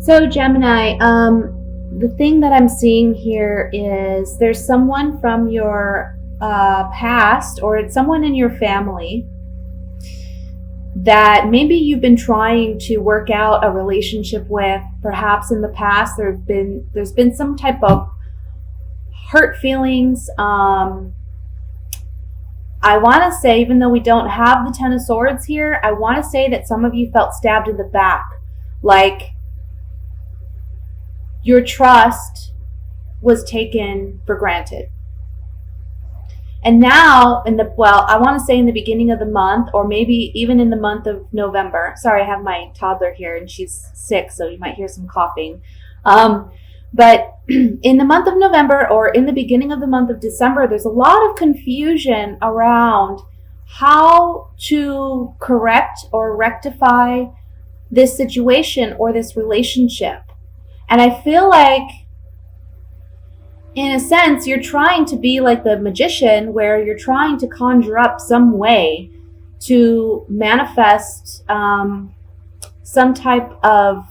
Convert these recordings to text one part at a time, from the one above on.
So Gemini, the thing that I'm seeing here is there's someone from your past, or it's someone in your family that maybe you've been trying to work out a relationship with. Perhaps in the past there's been some type of hurt feelings. I want to say, even though we don't have the Ten of Swords here, I want to say that some of you felt stabbed in the back, like your trust was taken for granted. And now, I want to say in the beginning of the month, or maybe even in the month of November. Sorry, I have my toddler here and she's sick, so you might hear some coughing. But in the month of November, or in the beginning of the month of December, there's a lot of confusion around how to correct or rectify this situation or this relationship. And I feel like, in a sense, you're trying to be like the magician, where you're trying to conjure up some way to manifest some type of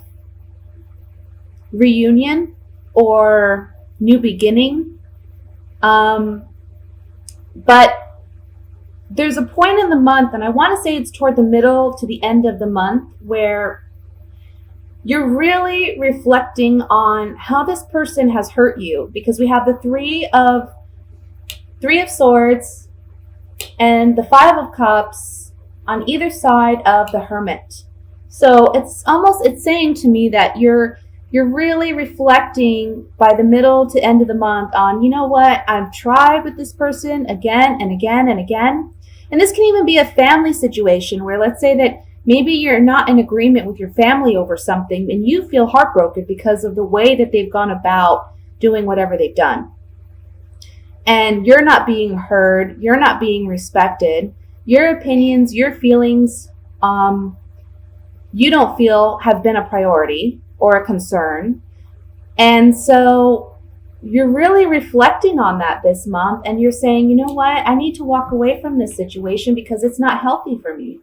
reunion or new beginning. But there's a point in the month, and I want to say it's toward the middle to the end of the month, where you're really reflecting on how this person has hurt you, because we have the Three of Swords and the Five of Cups on either side of the Hermit. So it's saying to me that you're really reflecting by the middle to end of the month on, you know what, I've tried with this person again and again and again. And this can even be a family situation where, let's say that maybe you're not in agreement with your family over something and you feel heartbroken because of the way that they've gone about doing whatever they've done. And you're not being heard, you're not being respected. Your opinions, your feelings, you don't feel have been a priority or a concern. And so you're really reflecting on that this month, and you're saying, you know what, I need to walk away from this situation because it's not healthy for me.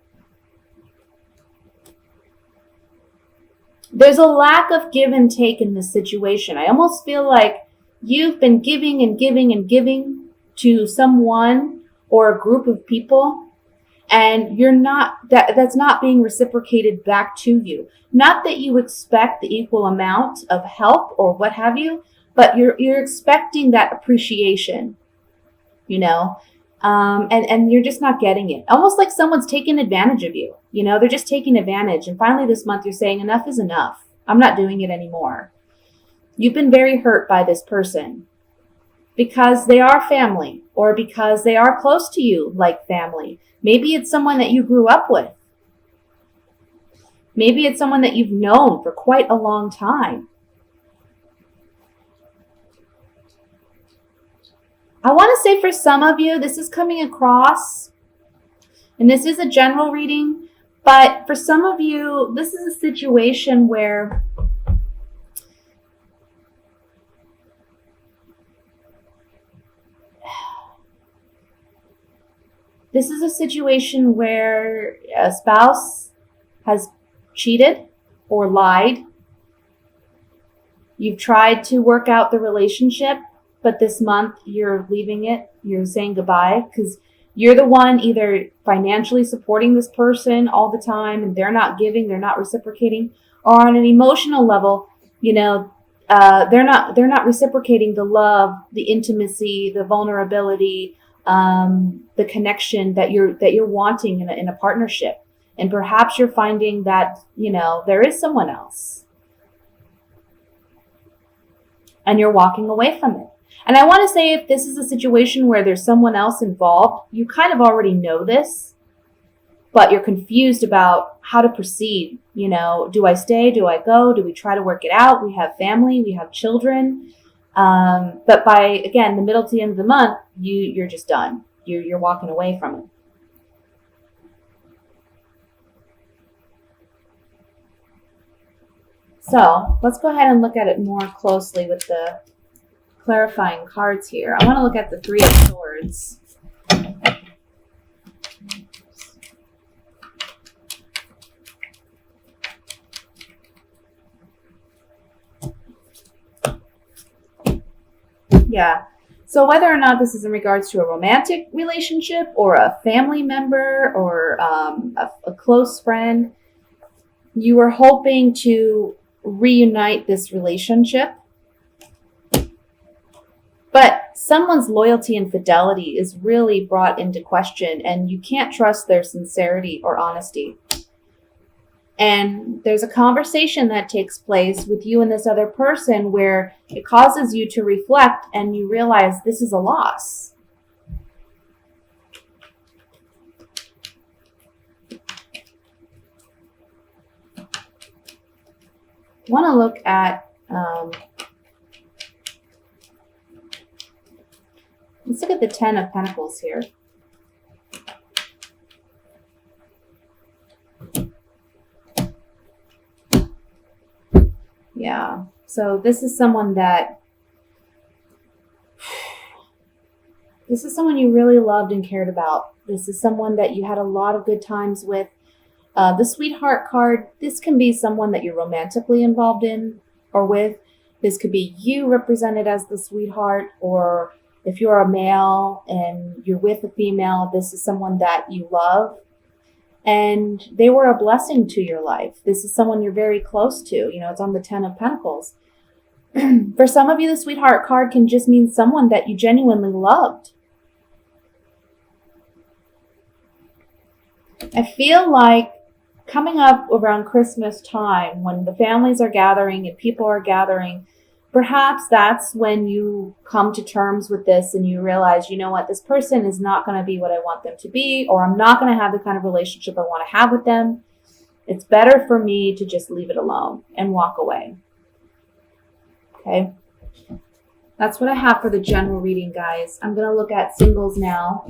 There's a lack of give and take in this situation. I almost feel like you've been giving and giving and giving to someone or a group of people, and that's not being reciprocated back to you. Not that you expect the equal amount of help or what have you, but you're expecting that appreciation, and you're just not getting it. Almost like someone's taking advantage of you. They're just taking advantage. And finally this month you're saying, enough is enough. I'm not doing it anymore. You've been very hurt by this person because they are family, or because they are close to you like family. Maybe it's someone that you grew up with. Maybe it's someone that you've known for quite a long time. I want to say for some of you, this is coming across, and this is a general reading, but for some of you, this is a situation where a spouse has cheated or lied. You've tried to work out the relationship, but this month you're leaving it. You're saying goodbye because you're the one either financially supporting this person all the time and they're not giving, they're not reciprocating, or on an emotional level, they're not reciprocating the love, the intimacy, the vulnerability, the connection that you're wanting in a partnership. And perhaps you're finding that, there is someone else, and you're walking away from it. And I want to say, if this is a situation where there's someone else involved, you kind of already know this, but you're confused about how to proceed. Do I stay? Do I go? Do we try to work it out? We have family, we have children. But by, again, the middle to the end of the month, you're just done. You're walking away from it. So let's go ahead and look at it more closely with the clarifying cards here. I want to look at the Three of Swords. Yeah. So whether or not this is in regards to a romantic relationship or a family member or a close friend, you are hoping to reunite this relationship. But someone's loyalty and fidelity is really brought into question, and you can't trust their sincerity or honesty. And there's a conversation that takes place with you and this other person where it causes you to reflect and you realize this is a loss. I want to look at, let's look at the 10 of Pentacles here. Yeah. So this is someone you really loved and cared about. This is someone that you had a lot of good times with. The sweetheart card, this can be someone that you're romantically involved in or with. This could be you represented as the sweetheart, or if you're a male and you're with a female, this is someone that you love. And they were a blessing to your life. This is someone you're very close to. You know, it's on the 10 of Pentacles. For some of you, the sweetheart card can just mean someone that you genuinely loved. I feel like coming up around Christmas time, when the families are gathering and people are gathering, perhaps that's when you come to terms with this and you realize, you know what, this person is not going to be what I want them to be, or I'm not going to have the kind of relationship I want to have with them. It's better for me to just leave it alone and walk away. Okay. That's what I have for the general reading, guys. I'm going to look at singles now.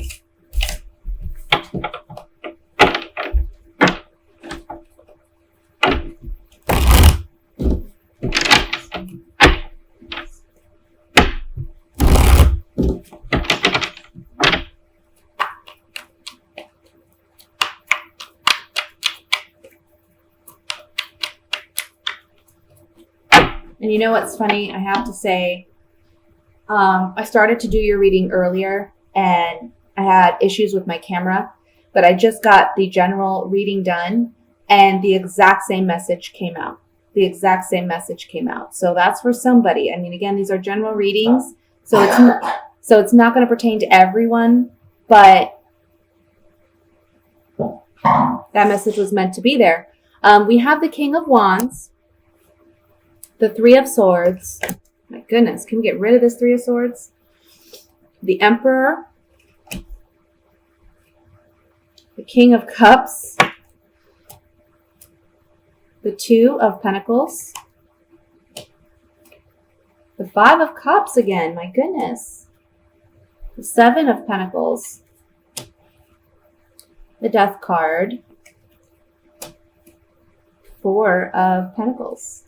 And you know what's funny? I have to say, I started to do your reading earlier and I had issues with my camera, but I just got the general reading done and the exact same message came out. The exact same message came out. So that's for somebody. I mean, again, these are general readings, so it's not going to pertain to everyone, but that message was meant to be there. We have the King of Wands, the Three of Swords. My goodness, can we get rid of this Three of Swords? The Emperor, the King of Cups, the Two of Pentacles, the Five of Cups again, my goodness, the Seven of Pentacles, the Death card, Four of Pentacles.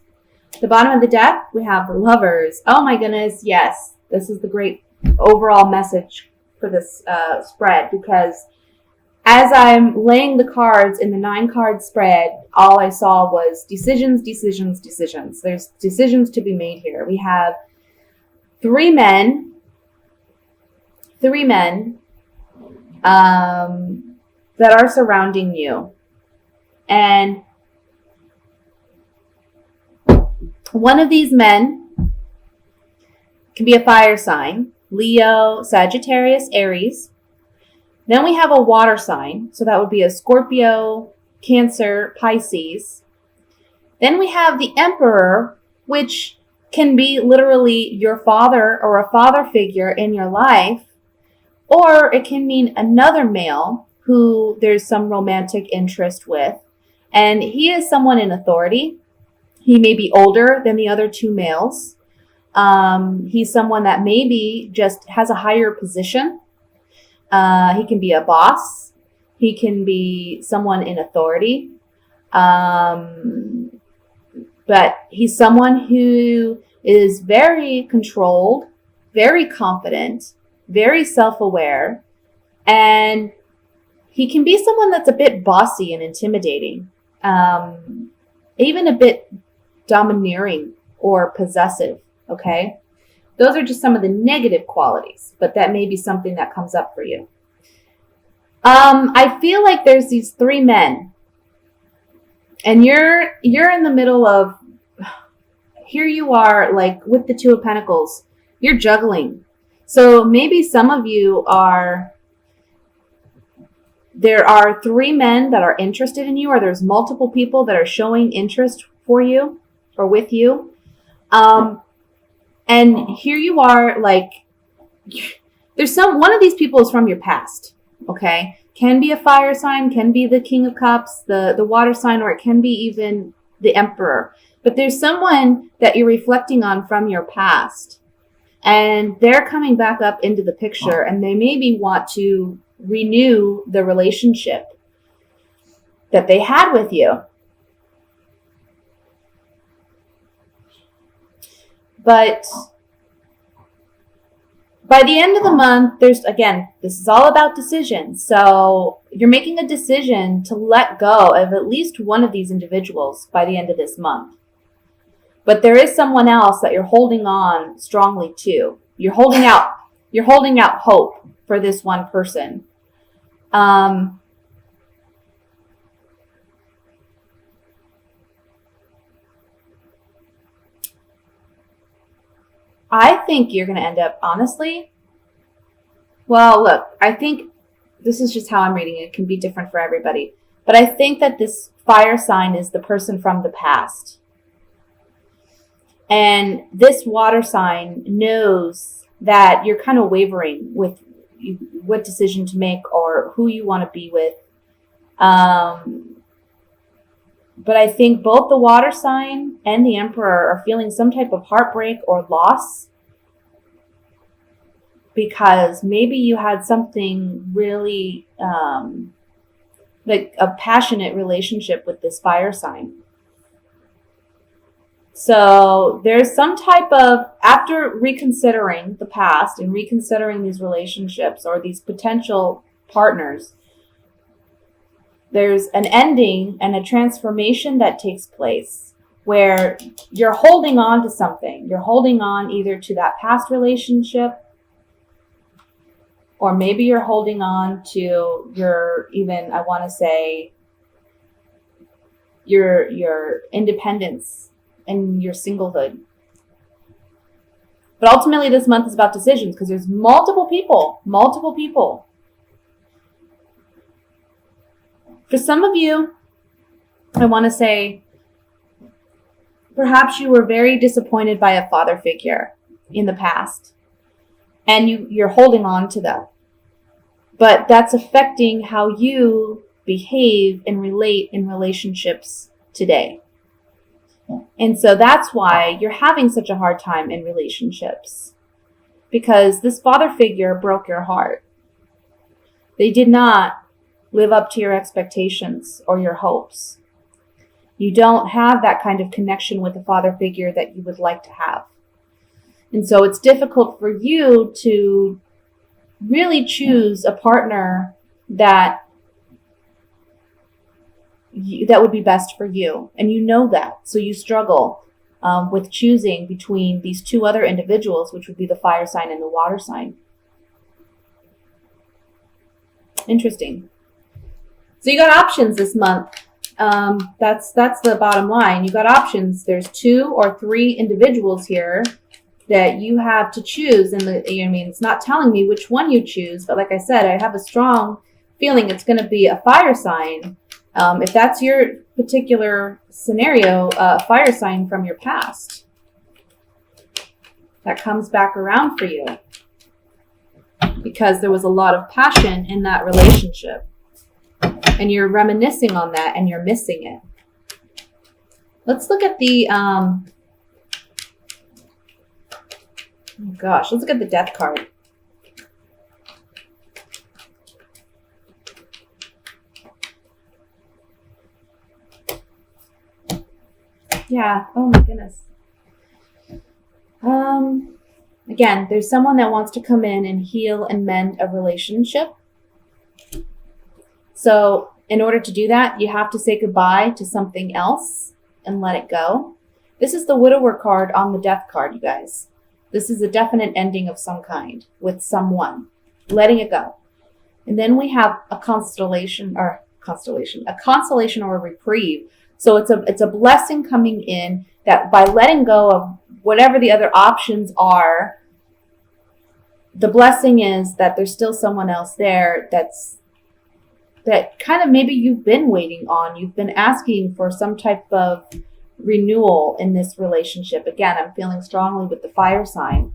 The bottom of the deck, we have the Lovers. Oh my goodness, yes. This is the great overall message for this spread, because as I'm laying the cards in the 9-card spread, all I saw was decisions, decisions, decisions. There's decisions to be made here. We have three men that are surrounding you. And one of these men can be a fire sign, Leo, Sagittarius, Aries. Then we have a water sign, so that would be a Scorpio, Cancer, Pisces. Then we have the Emperor, which can be literally your father or a father figure in your life, or it can mean another male who there's some romantic interest with, and he is someone in authority. He may be older than the other two males. He's someone that maybe just has a higher position. He can be a boss. He can be someone in authority. But he's someone who is very controlled, very confident, very self-aware, and he can be someone that's a bit bossy and intimidating, even a bit domineering or possessive, okay? Those are just some of the negative qualities, but that may be something that comes up for you. I feel like there's these three men, and you're in the middle of, here you are, like with the Two of Pentacles, you're juggling. So maybe some of you there are three men that are interested in you, or there's multiple people that are showing interest for you or with you. And here you are, like, there's one of these people is from your past, okay? Can be a fire sign, can be the King of Cups, the water sign, or it can be even the Emperor. But there's someone that you're reflecting on from your past, and they're coming back up into the picture, and they maybe want to renew the relationship that they had with you. But by the end of the month, this is all about decisions. So you're making a decision to let go of at least one of these individuals by the end of this month. But there is someone else that you're holding on strongly to. You're holding out hope for this one person. I think you're going to end up, honestly, well, look, I think this is just how I'm reading it. It can be different for everybody. But I think that this fire sign is the person from the past. And this water sign knows that you're kind of wavering with what decision to make or who you want to be with. But I think both the water sign and the Emperor are feeling some type of heartbreak or loss, because maybe you had something really like a passionate relationship with this fire sign. So there's some type of, after reconsidering the past and reconsidering these relationships or these potential partners, there's an ending and a transformation that takes place where you're holding on to something. You're holding on either to that past relationship, or maybe you're holding on to your independence and your singlehood. But ultimately this month is about decisions, because there's multiple people. For some of you, I want to say, perhaps you were very disappointed by a father figure in the past, and you're holding on to that. But that's affecting how you behave and relate in relationships today. And so that's why you're having such a hard time in relationships, because this father figure broke your heart. They did not live up to your expectations or your hopes. You don't have that kind of connection with the father figure that you would like to have. And so it's difficult for you to really choose a partner that would be best for you. And you know that. So you struggle with choosing between these two other individuals, which would be the fire sign and the water sign. Interesting. So you got options this month. That's the bottom line. You got options. There's 2 or 3 individuals here that you have to choose. And it's not telling me which one you choose, but like I said, I have a strong feeling it's going to be a fire sign. If that's your particular scenario, a fire sign from your past that comes back around for you, because there was a lot of passion in that relationship. And you're reminiscing on that and you're missing it. Let's look at the, let's look at the Death card. Yeah, oh my goodness. Again, there's someone that wants to come in and heal and mend a relationship. So in order to do that, you have to say goodbye to something else and let it go. This is the Widower card on the Death card, you guys. This is a definite ending of some kind with someone, letting it go. And then we have a consolation or a reprieve. So it's a blessing coming in that by letting go of whatever the other options are, the blessing is that there's still someone else there that kind of maybe you've been waiting on. You've been asking for some type of renewal in this relationship. Again, I'm feeling strongly with the fire sign.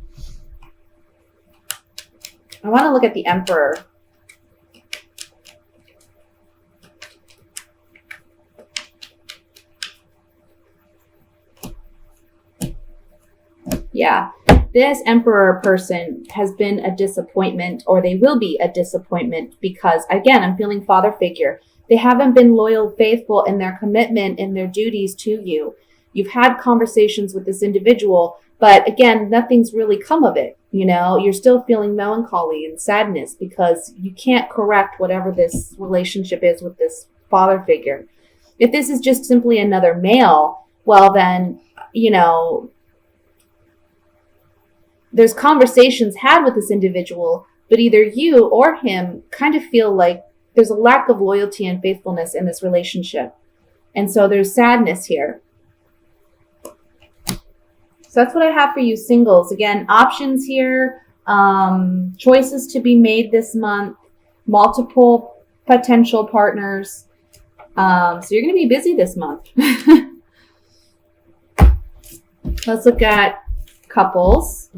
I want to look at the Emperor. Yeah, this Emperor person has been a disappointment, or they will be a disappointment, because, again, I'm feeling father figure. They haven't been loyal, faithful in their commitment, in their duties to you. You've had conversations with this individual, but again, nothing's really come of it. You know, you're still feeling melancholy and sadness because you can't correct whatever this relationship is with this father figure. If this is just simply another male, well then, you know, there's conversations had with this individual, but either you or him kind of feel like there's a lack of loyalty and faithfulness in this relationship. And so there's sadness here. So that's what I have for you singles. Again, options here, choices to be made this month, multiple potential partners. So you're going to be busy this month. Let's look at couples.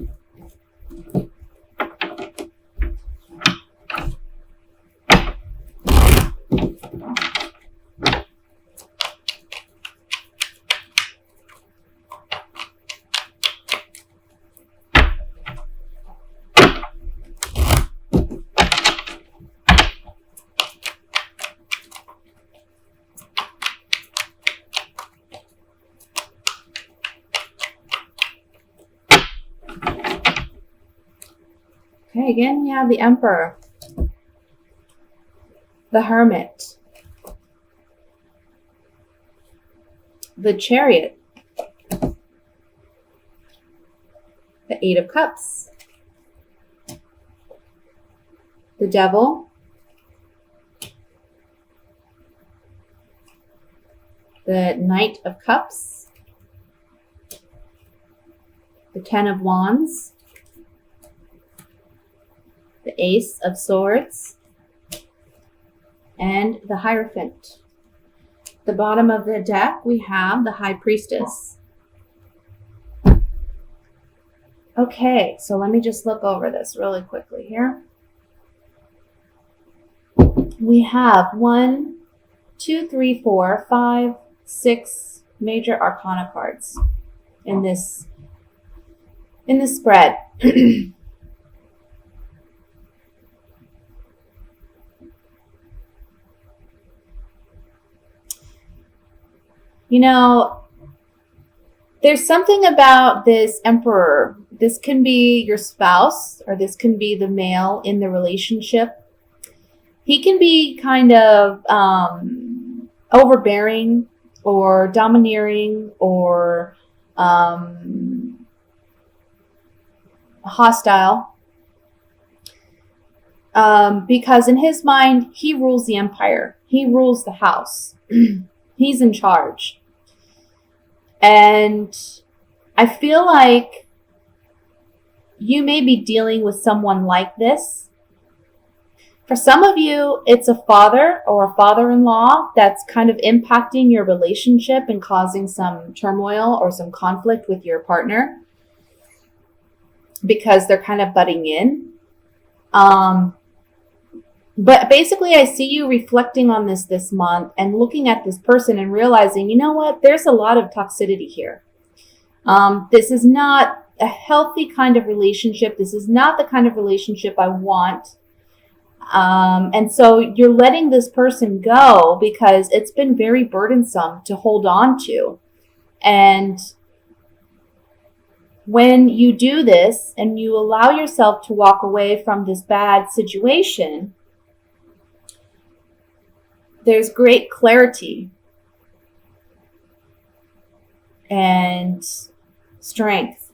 Okay, again, we have the Emperor, the Hermit, the Chariot, the Eight of Cups, the Devil, the Knight of Cups, the Ten of Wands, the Ace of Swords, and the Hierophant. The bottom of the deck, we have the High Priestess. Okay, so let me just look over this really quickly here. We have 1, 2, 3, 4, 5, 6 major arcana cards in this spread. You know, there's something about this Emperor. This can be your spouse, or this can be the male in the relationship. He can be kind of overbearing or domineering or hostile. Because in his mind, he rules the empire. He rules the house. He's in charge. And I feel like you may be dealing with someone like this. For some of you, it's a father or a father-in-law that's kind of impacting your relationship and causing some turmoil or some conflict with your partner because they're kind of butting in. But basically, I see you reflecting on this month and looking at this person and realizing, you know what, there's a lot of toxicity here. This is not a healthy kind of relationship. This is not the kind of relationship I want. And so you're letting this person go because it's been very burdensome to hold on to. And when you do this and you allow yourself to walk away from this bad situation, there's great clarity and strength.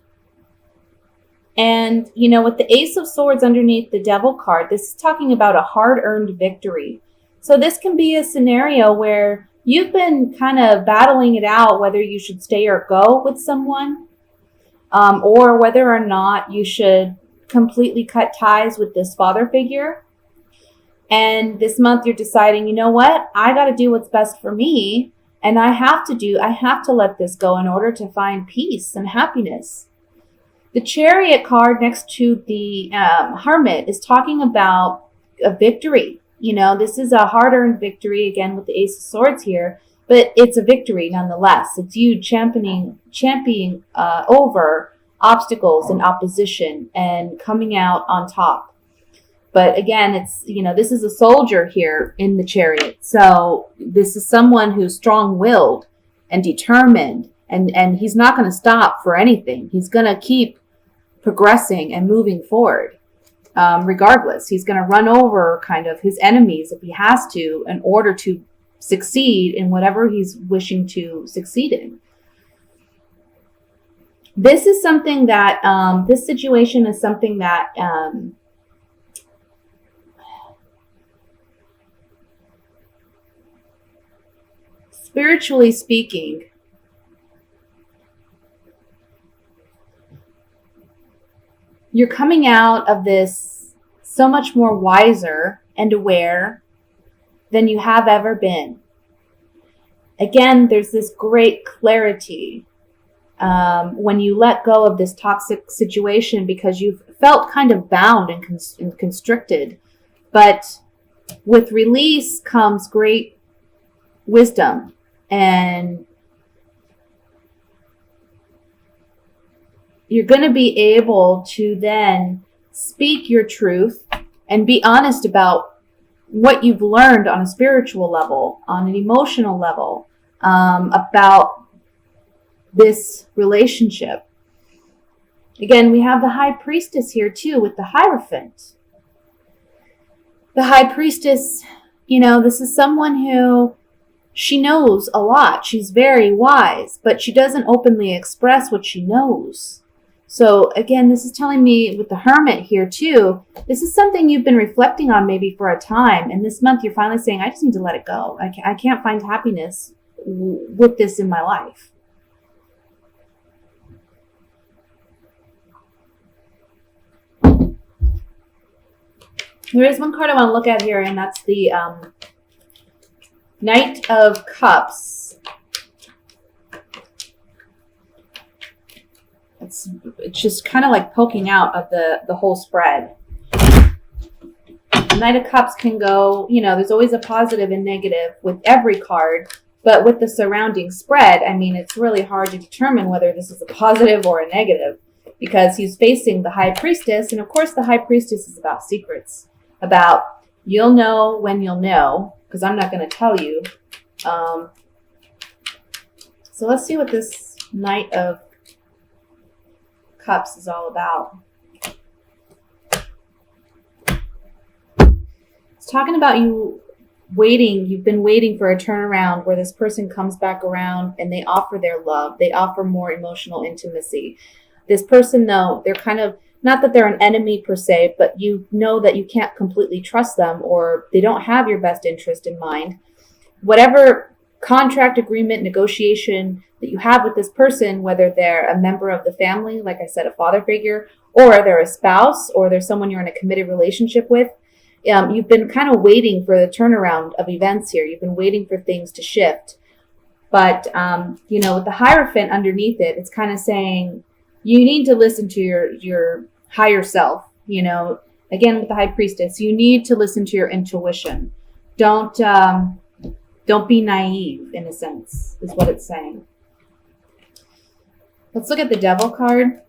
And, with the Ace of Swords underneath the Devil card, this is talking about a hard-earned victory. So this can be a scenario where you've been kind of battling it out whether you should stay or go with someone, or whether or not you should completely cut ties with this father figure. And this month you're deciding, you know what? I got to do what's best for me. And I have to let this go in order to find peace and happiness. The Chariot card next to the Hermit is talking about a victory. This is a hard-earned victory, again, with the Ace of Swords here, but it's a victory nonetheless. It's you championing over obstacles and opposition and coming out on top. But again, it's, this is a soldier here in the Chariot. So this is someone who's strong-willed and determined, and he's not going to stop for anything. He's going to keep progressing and moving forward. Regardless, he's going to run over kind of his enemies if he has to in order to succeed in whatever he's wishing to succeed in. This is something that, this situation is something that, spiritually speaking, you're coming out of this so much more wiser and aware than you have ever been. Again, there's this great clarity when you let go of this toxic situation because you've felt kind of bound and constricted. But with release comes great wisdom, and you're going to be able to then speak your truth and be honest about what you've learned on a spiritual level, on an emotional level, about this relationship. Again, we have the High Priestess here too with the Hierophant. The High Priestess, this is someone who, she knows a lot. She's very wise, but she doesn't openly express what she knows. So again, this is telling me with the Hermit here too, this is something you've been reflecting on maybe for a time. And this month you're finally saying, I just need to let it go. I can't find happiness with this in my life. There is one card I want to look at here, and that's the Knight of Cups. It's just kind of like poking out of the whole spread. The Knight of Cups can go, there's always a positive and negative with every card, but with the surrounding spread, it's really hard to determine whether this is a positive or a negative because he's facing the High Priestess, and of course the High Priestess is about secrets, about you'll know when you'll know, because I'm not going to tell you. So let's see what this Knight of Cups is all about. It's talking about you waiting. You've been waiting for a turnaround where this person comes back around and they offer their love. They offer more emotional intimacy. This person, though, they're kind of, not that they're an enemy per se, but you know that you can't completely trust them, or they don't have your best interest in mind. Whatever contract, agreement, negotiation that you have with this person, whether they're a member of the family, like I said, a father figure, or they're a spouse, or they're someone you're in a committed relationship with, you've been kind of waiting for the turnaround of events here. You've been waiting for things to shift. But, with the Hierophant underneath it, it's kind of saying you need to listen to your higher self. Again, with the High Priestess, you need to listen to your intuition. Don't be naive, in a sense, is what it's saying. Let's look at the Devil card.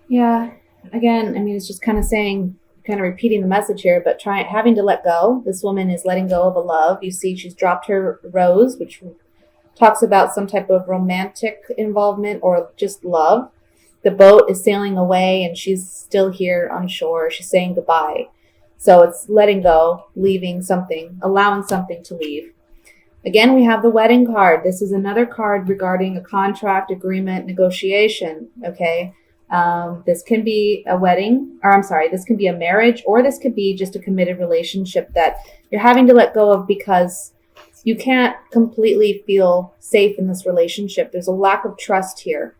Yeah, again, it's just kind of saying, kind of repeating the message here, but having to let go. This woman is letting go of a love. You see, she's dropped her rose, which talks about some type of romantic involvement or just love. The boat is sailing away and she's still here on shore. She's saying goodbye. So it's letting go, leaving something, allowing something to leave. Again, we have the wedding card. This is another card regarding a contract, agreement, negotiation. Okay. This can be a wedding, or I'm sorry, this can be a marriage, or this could be just a committed relationship that you're having to let go of because you can't completely feel safe in this relationship. There's a lack of trust here.